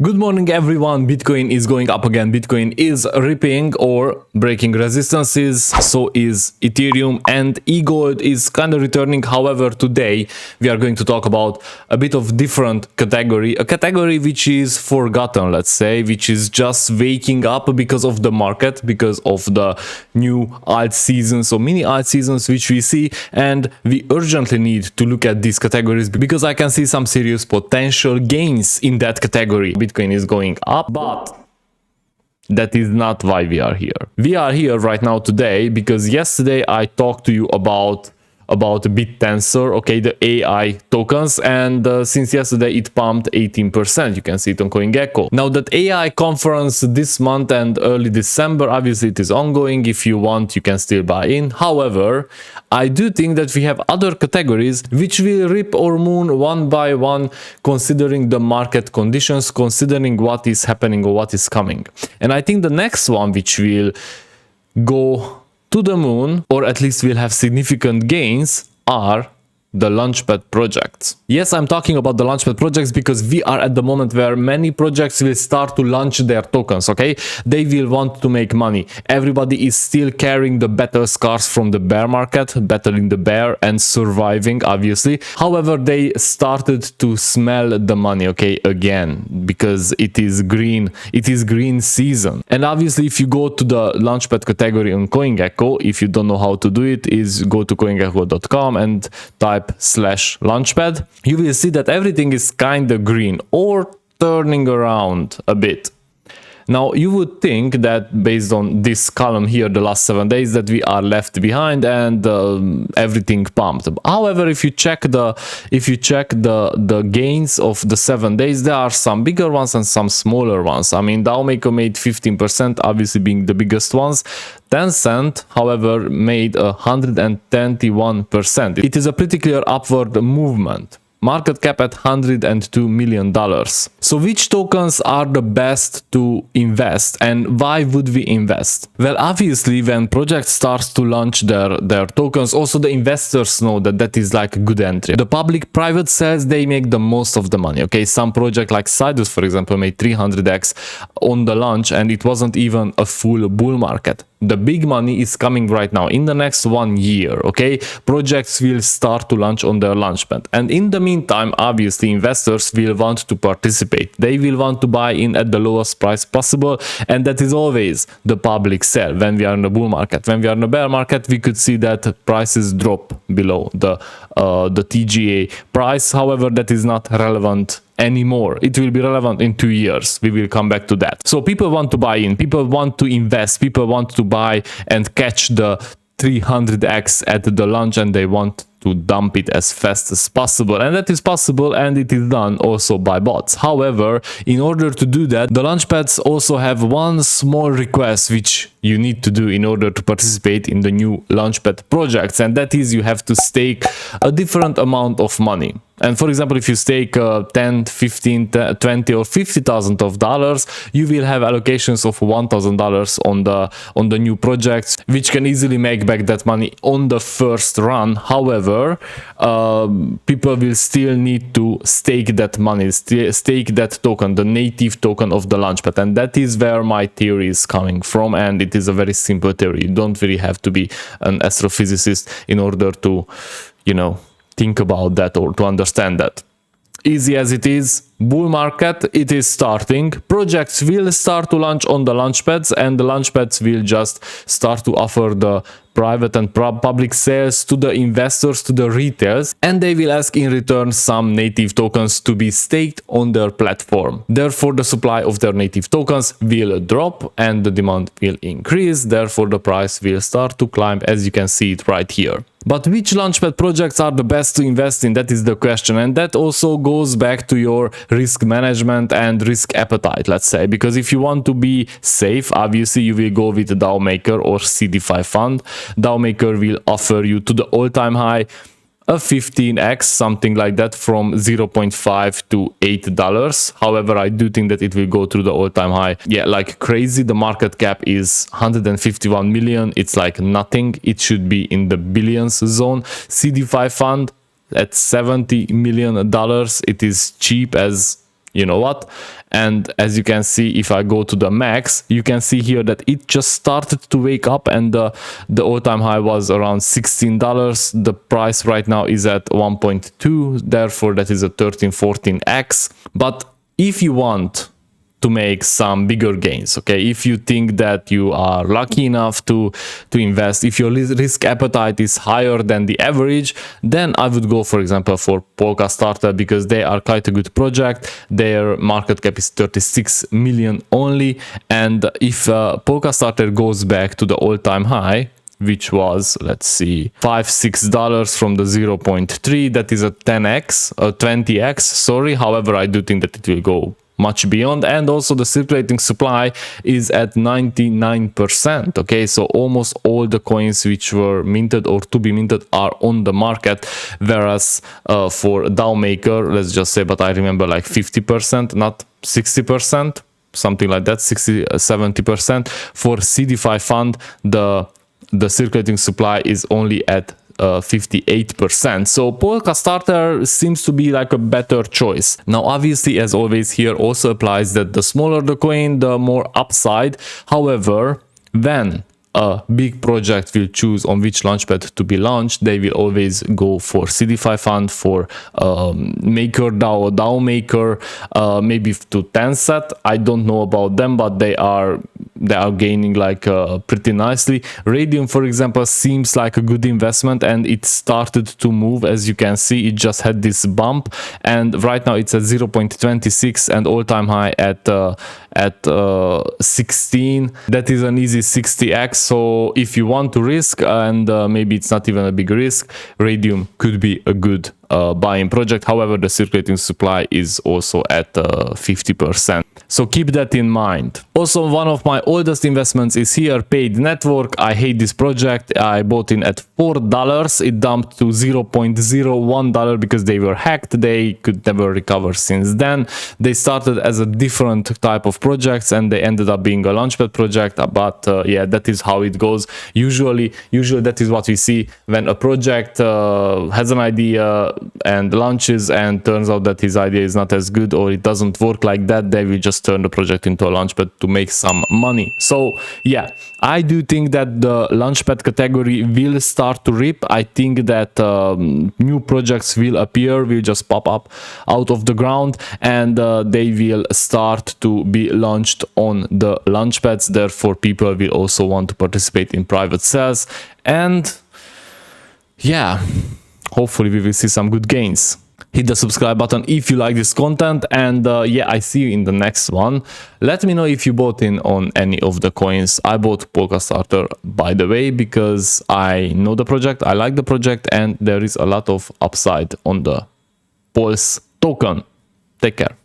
Good morning everyone, Bitcoin is going up again, Bitcoin is ripping or breaking resistances, so is Ethereum, and e-gold is kind of returning. However, today we are going to talk about a bit of different category, a category which is forgotten, let's say, which is just waking up because of the market, because of the new alt seasons or mini alt seasons which we see, and we urgently need to look at these categories because I can see some serious potential gains in that category. Bitcoin is going up, but that is not why we are here. We are here right now today because yesterday I talked to you about BitTensor, okay, the AI tokens, and since yesterday it pumped 18%. You can see it on CoinGecko. Now that AI conference this month and early December, obviously it is ongoing. If you want, you can still buy in. However, I do think that we have other categories which will rip or moon one by one, considering the market conditions, considering what is happening or what is coming. And I think the next one which will go to the moon, or at least will have significant gains, are the launchpad projects. Yes, I'm talking about the launchpad projects because we are at the moment where many projects will start to launch their tokens, okay? They will want to make money. Everybody is still carrying the battle scars from the bear market, battling the bear and surviving, obviously. However, they started to smell the money, okay, again, because it is green season. And obviously, if you go to the launchpad category on CoinGecko, if you don't know how to do it, is go to coingecko.com and type /launchpad. You will see that everything is kind of green or turning around a bit. Now, you would think that based on this column here, the last 7 days, that we are left behind and everything pumped. However, if you check the gains of the 7 days, there are some bigger ones and some smaller ones. I mean, DAO made 15%, obviously being the biggest ones. Tencent, however, made 121%. It is a pretty clear upward movement. Market cap at $102 million. So which tokens are the best to invest, and why would we invest? Well, obviously, when project starts to launch their tokens, also the investors know that that is like a good entry. The public-private sales, they make the most of the money, okay? Some project like Sidus, for example, made 300x on the launch, and it wasn't even a full bull market. The big money is coming right now in the next 1 year, okay? Projects will start to launch on their launchpad. And in the meantime, obviously, investors will want to participate. They will want to buy in at the lowest price possible. And that is always the public sell when we are in a bull market. When we are in a bear market, we could see that prices drop below the TGA price. However, that is not relevant anymore. It will be relevant in 2 years. We will come back to that. So people want to buy in, people want to invest, people want to buy and catch the 300x at the launch, and they want to dump it as fast as possible. And that is possible, and it is done also by bots. However, in order to do that, the launchpads also have one small request which you need to do in order to participate in the new launchpad projects, and that is you have to stake a different amount of money. And for example, if you stake 10, 15, 20 or $50,000, you will have allocations of $1,000 on the new projects, which can easily make back that money on the first run. However, people will still need to stake that money, stake that token, the native token of the launchpad. And that is where my theory is coming from. And it is a very simple theory. You don't really have to be an astrophysicist in order to, think about that or to understand that. Easy as it is, bull market, it is starting. Projects will start to launch on the launchpads, and the launchpads will just start to offer the private and public sales to the investors, to the retails, and they will ask in return some native tokens to be staked on their platform. Therefore, the supply of their native tokens will drop and the demand will increase. Therefore, the price will start to climb, as you can see it right here. But which launchpad projects are the best to invest in? That is the question. And that also goes back to your risk management and risk appetite, let's say. Because if you want to be safe, obviously you will go with DAO Maker or seedify fund. DAO Maker will offer you to the all-time high a 15x, something like that, from 0.5 to $8. However, I do think that it will go through the all-time high. Yeah, like crazy. The market cap is 151 million. It's like nothing. It should be in the billions zone. seedify fund at $70 million. It is cheap as you know what. And as you can see, if I go to the max, you can see here that it just started to wake up, and the all-time high was around $16. The price right now is at 1.2, therefore that is a 13-14x. But if you want to make some bigger gains, okay, if you think that you are lucky enough to invest, if your risk appetite is higher than the average, then I would go, for example, for polkastarter, because they are quite a good project. Their market cap is 36 million only, and if polkastarter goes back to the all-time high, which was, let's see, $5-6 from the 0.3, that is a 10x, 20x, sorry. However, I do think that it will go much beyond, and also the circulating supply is at 99%. Okay, so almost all the coins which were minted or to be minted are on the market, whereas for DAO maker, let's just say, but I remember like 50%, not 60%, something like that, 60-70%. For seedify fund, the circulating supply is only at 58%. So polkastarter seems to be like a better choice. Now obviously, as always, here also applies that the smaller the coin, the more upside. However, when a big project will choose on which launchpad to be launched, they will always go for seedify fund, for MakerDAO, DAO maker, maybe to Tencent. I don't know about them, but they are gaining like pretty nicely. Radium, for example, seems like a good investment, and it started to move. As you can see, it just had this bump, and right now it's at 0.26 and all-time high at 16. That is an easy 60x. So if you want to risk, and maybe it's not even a big risk, Radium could be a good buying project. However, the circulating supply is also at 50%. So keep that in mind. Also, one of my oldest investments is here, Paid Network. I hate this project. I bought in at $4. It dumped to $0.01 because they were hacked. They could never recover since then. They started as a different type of projects, and they ended up being a launchpad project. But yeah, that is how it goes. Usually that is what we see when a project has an idea and launches, and turns out that his idea is not as good, or it doesn't work like that. They will just turn the project into a launchpad to make some money. So yeah, I do think that the launchpad category will start to rip. I think that new projects will appear, will just pop up out of the ground, and they will start to be launched on the launchpads. Therefore, people will also want to participate in private sales, and yeah, hopefully we will see some good gains. Hit the subscribe button if you like this content, and yeah, I see you in the next one. Let me know if you bought in on any of the coins. I bought polkastarter, by the way, because I know the project, I like the project, and there is a lot of upside on the POLS token. Take care.